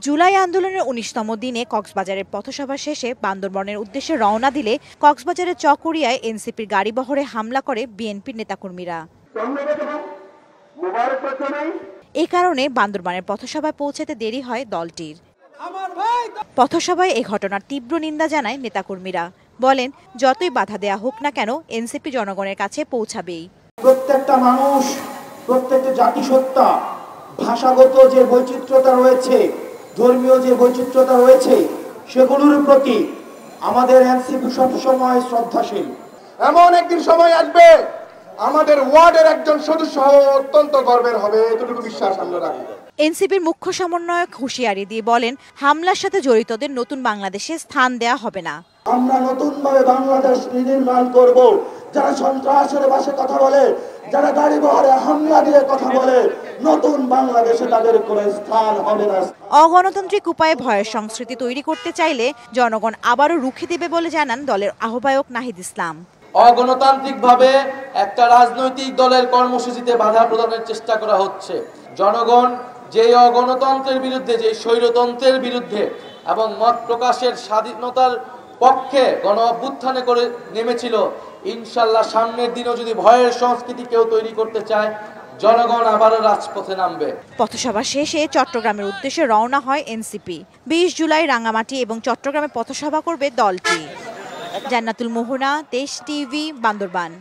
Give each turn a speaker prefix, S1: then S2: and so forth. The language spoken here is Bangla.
S1: জুলাই আন্দোলনের ১৯তম দিনে কক্সবাজারের পথসভা শেষে বান্দরবনের উদ্দেশ্যে রওনা দিলে কক্সবাজারের চকরিয়ায় এনসিপির গাড়িবহরে হামলা করে বিএনপির নেতাকর্মীরা। এ কারণে বান্দরবানের পথসভায় পৌঁছাতে দেরি হয় দলটির। পথসভায় এই ঘটনার তীব্র নিন্দা জানায় নেতাকর্মীরা, বলেন যতই বাধা দেয়া হোক না কেন এনসিপি জনগণের কাছে পৌঁছাবেই।
S2: প্রত্যেকটা মানুষ, প্রত্যেকটা জাতিসত্তা, ভাষাগত যে বৈচিত্র্যতা রয়েছে, ধর্মীয় যে বৈচিত্র্যতা রয়েছে, সেগুলোর প্রতি আমাদের এনসিপি সবসময় শ্রদ্ধাশীল।
S3: এমন একদিন সময় আসবে আমাদের ওয়ার্ডের একজন সদস্য অত্যন্ত গর্বের হবে, এতটুকু বিশ্বাস আমরা রাখি।
S1: এনসিপির মুখ্য সমন্বয়ক হুঁশিয়ারি দিয়ে বলেন, হামলার সাথে জড়িতদের নতুন বাংলাদেশে স্থান দেয়া হবে না।
S2: আমরা নতুনভাবে বাংলাদেশ নির্মাণ করব। যারা সন্ত্রাসের ভাষায় কথা বলে, যারা গাড়ি বহরে হামলা দিয়ে কথা বলে, নতুন বাংলাদেশে তাদের কোনো স্থান হবে না।
S1: অগণতান্ত্রিক উপায়ে ভয়ের সংস্কৃতি তৈরি করতে চাইলে জনগণ আবারও রুখে দেবে বলে জানান দলের আহ্বায়ক নাহিদ ইসলাম।
S4: অগণতান্ত্রিকভাবে একটা রাজনৈতিক দলের কর্মসূচিতে বাধা প্রদানের চেষ্টা করা হচ্ছে। জনগণ যেই অগণতন্ত্রের বিরুদ্ধে, যে স্বৈরতন্ত্রের বিরুদ্ধে এবং মত প্রকাশের স্বাধীনতার পক্ষে গণ অভ্যুত্থানে করে নেমেছিল, ইনশাল্লাহ সামনের দিনও যদি ভয়ের সংস্কৃতি কেউ তৈরি করতে চায়, জনগণ আবারও রাজপথে নামবে।
S1: পথসভা শেষে চট্টগ্রামের উদ্দেশ্যে রওনা হয় এনসিপি। ২০ জুলাই রাঙ্গামাটি এবং চট্টগ্রামে পথসভা করবে দলটি। জান্নাতুল মোহনা, দেশ টিভি, বান্দরবান।